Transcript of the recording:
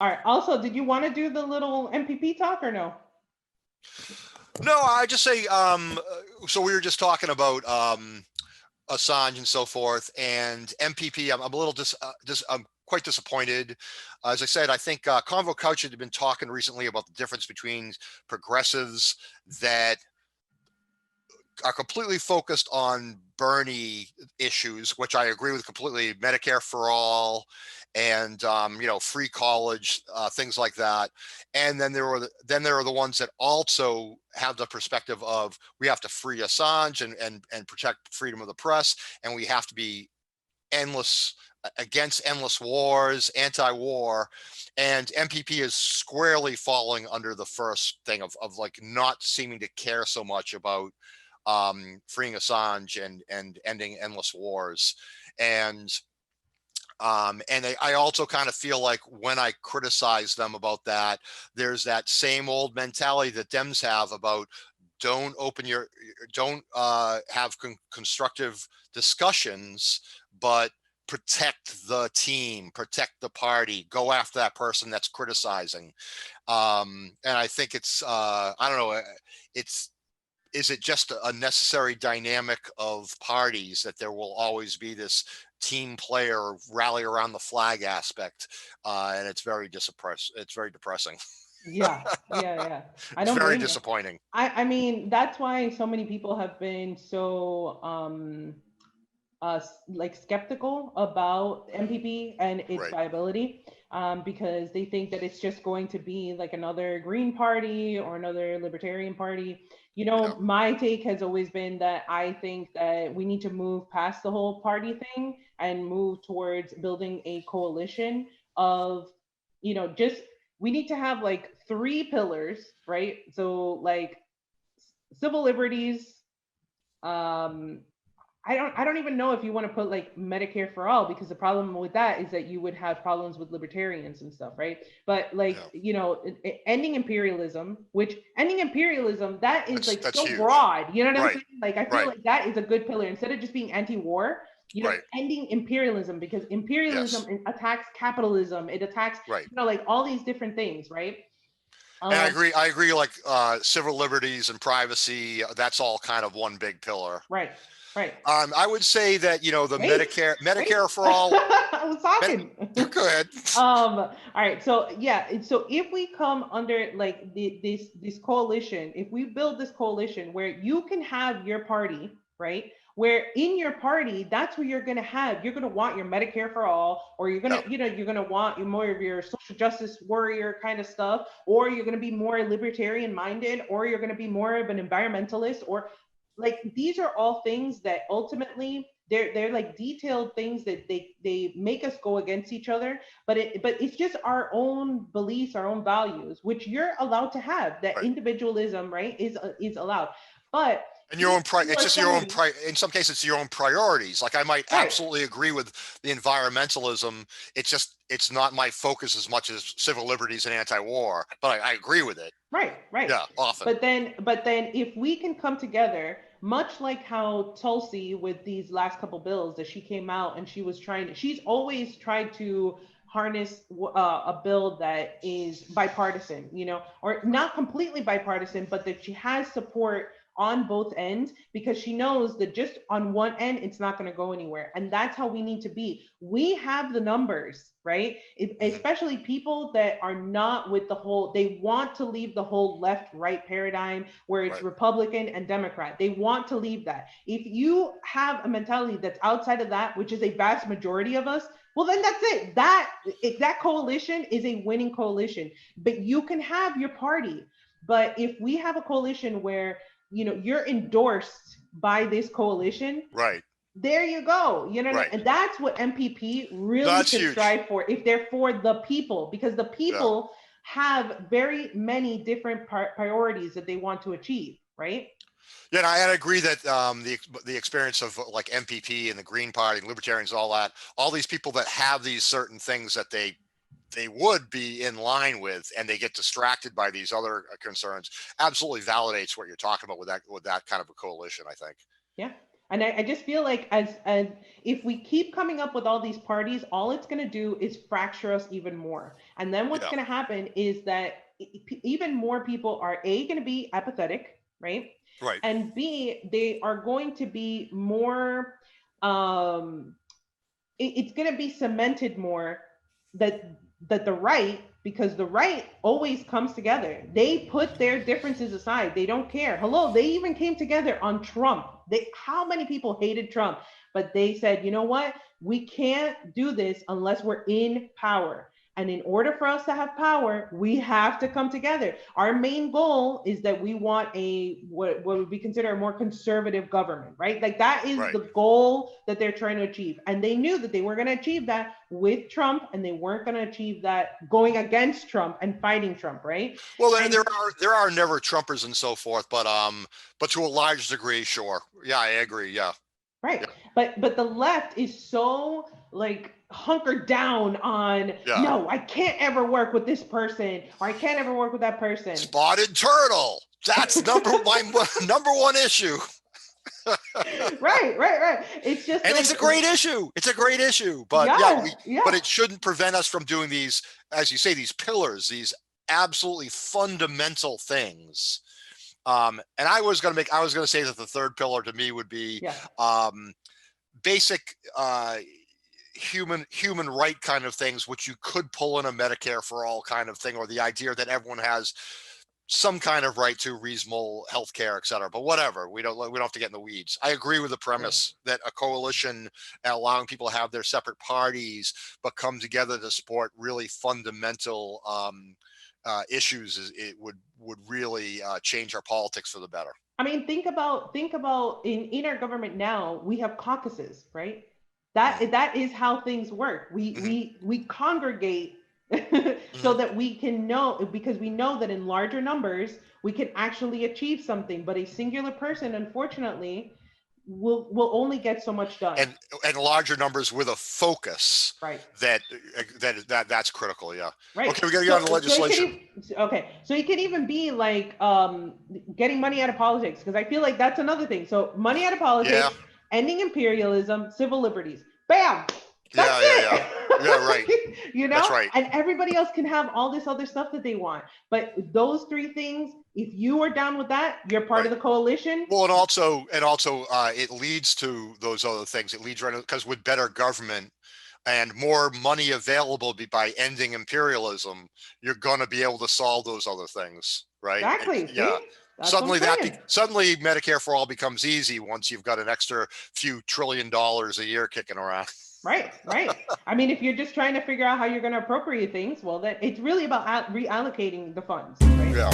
All right. Also, did you want to do the little MPP talk or no? No, I just say, so we were just talking about Assange and so forth, and MPP. I'm a little I'm quite disappointed. As I said, I think Convo Couch had been talking recently about the difference between progressives that are completely focused on Bernie issues, which I agree with completely. Medicare for all, and free college, things like that. And then there are the ones that also have the perspective of we have to free Assange and protect freedom of the press, and we have to be endless against endless wars, anti-war, and MPP is squarely falling under the first thing of like not seeming to care so much about freeing Assange and ending endless wars. I also kind of feel like when I criticize them about that, there's that same old mentality that Dems have about don't have constructive discussions, but protect the team, protect the party, go after that person that's criticizing. And I think it's I don't know, it's is it just a necessary dynamic of parties that there will always be this team player rally around the flag aspect, and it's very depressing. Yeah, yeah, yeah. I It's don't very blame you. disappointing. I mean, that's why so many people have been so like skeptical about MPP and its Right. viability, because they think that it's just going to be like another Green Party or another Libertarian Party. You Yeah. know, my take has always been that I think that we need to move past the whole party thing and move towards building a coalition of, just we need to have like three pillars, right? So like civil liberties, um I don't even know if you want to put like Medicare for all, because the problem with that is that you would have problems with libertarians and stuff, right? But like, Yeah. ending imperialism, which ending imperialism, that is like That's so huge. broad. You know what I'm Right. saying? Like I feel Right. like that is a good pillar instead of just being anti-war. Right. Ending imperialism, because imperialism Yes. attacks capitalism. It attacks, Right. like all these different things, right? And Um, I agree. Like civil liberties and privacy, that's all kind of one big pillar. right, right. I would say that the Wait, wait. Medicare for all. I was Med- talking. Go ahead. All right. So yeah. So if we come under like this coalition, if we build this coalition where you can have your party, right? Where in your party, that's where you're gonna want your Medicare for all, or you're gonna, Yeah. you're gonna want more of your social justice warrior kind of stuff, or you're gonna be more libertarian minded, or you're gonna be more of an environmentalist, or like these are all things that ultimately they're like detailed things that they make us go against each other, but it's just our own beliefs, our own values, which you're allowed to have. That Right. individualism, right, is allowed. But And if you it's are just your own somebody, in some cases it's your own priorities. Like I might right, absolutely agree with the environmentalism. It's not my focus as much as civil liberties and anti-war, but I agree with it. right, right. Yeah, often. But then if we can come together, much like how Tulsi with these last couple bills that she came out and she's always tried to harness a bill that is bipartisan, or Right. not completely bipartisan, but that she has support on both ends, because she knows that just on one end it's not going to go anywhere. And that's how we need to be. We have the numbers, right? Hmm. Especially people that are not with the whole, they want to leave the whole left right paradigm where it's Right. Republican and Democrat. They want to leave that. If you have a mentality that's outside of that, which is a vast majority of us, well then that's it. That coalition is a winning coalition. But you can have your party, but if we have a coalition where you're endorsed by this coalition, Right. there you go. Right. And that's what MPP really That's should huge. strive for, if they're for the people, because the Yeah. people have very many different priorities that they want to achieve, right? Yeah, and I agree that the experience of like MPP and the Green Party and Libertarians, all these people that have these certain things that they would be in line with, and they get distracted by these other concerns, absolutely validates what you're talking about with that kind of a coalition, I think. Yeah. And I just feel like as if we keep coming up with all these parties, all it's going to do is fracture us even more. And then what's Yeah. going to happen is that even more people are a going to be apathetic, right? Right. And b, they are going to be more um it's going to be cemented more that the right, because the right always comes together, they put their differences aside, they don't care. Hello, they even came together on Trump. They, how many people hated Trump, but they said, you know what, we can't do this unless we're in power, and in order for us to have power, we have to come together. Our main goal is that we want a what would be considered a more conservative government, right? Like that is Right. the goal that they're trying to achieve. And they knew that they were going to achieve that with Trump, and they weren't going to achieve that going against Trump and fighting Trump, right? Well, And there are never Trumpers and so forth, but to a large degree, sure. Yeah, I agree. Yeah. right. Yeah. But the left is so like hunkered down on, Yeah. no, I can't ever work with this person, or I can't ever work with that person. Spotted turtle. That's my number one issue. Right. It's just And it's like, a great issue. It's a great issue. But yeah, yeah, but yeah. it shouldn't prevent us from doing these, as you say, these pillars, these absolutely fundamental things. And I was going to say that the third pillar to me would be Yeah. um, basic human right kind of things, which you could pull in a Medicare for all kind of thing, or the idea that everyone has some kind of right to reasonable health care, et cetera. But whatever, we don't have to get in the weeds. I agree with the Yeah. premise that a coalition and allowing people to have their separate parties but come together to support really fundamental issues it would really change our politics for the better. I mean, think about in our government now, we have caucuses, right? Mm-hmm. That is how things work. Mm-hmm. We congregate so Mm-hmm. that we can know, because we know that in larger numbers we can actually achieve something. But a singular person, unfortunately, will only get so much done. And larger numbers with a focus Right. that that's critical. Yeah. Right. Okay, we got to get on the So it could legislation. even, okay. So it could even be like getting money out of politics, because I feel like that's another thing. So money out of Yeah. politics, ending imperialism, civil liberties. Bam. That's Yeah. Yeah. Yeah. Yeah. Right. it. You That's know, right. and everybody else can have all this other stuff that they want. But those three things, if you are down with that, you're part of Right. the coalition. Well, and also, it leads to those other things. It leads right because with better government and more money available by ending imperialism, you're going to be able to solve those other things, right? Exactly. Yeah. See, that's what I'm saying. Suddenly Medicare for all becomes easy once you've got an extra few $1 trillion a year kicking around. Right. I mean, if you're just trying to figure out how you're going to appropriate things, well, then it's really about reallocating the funds, right? Yeah.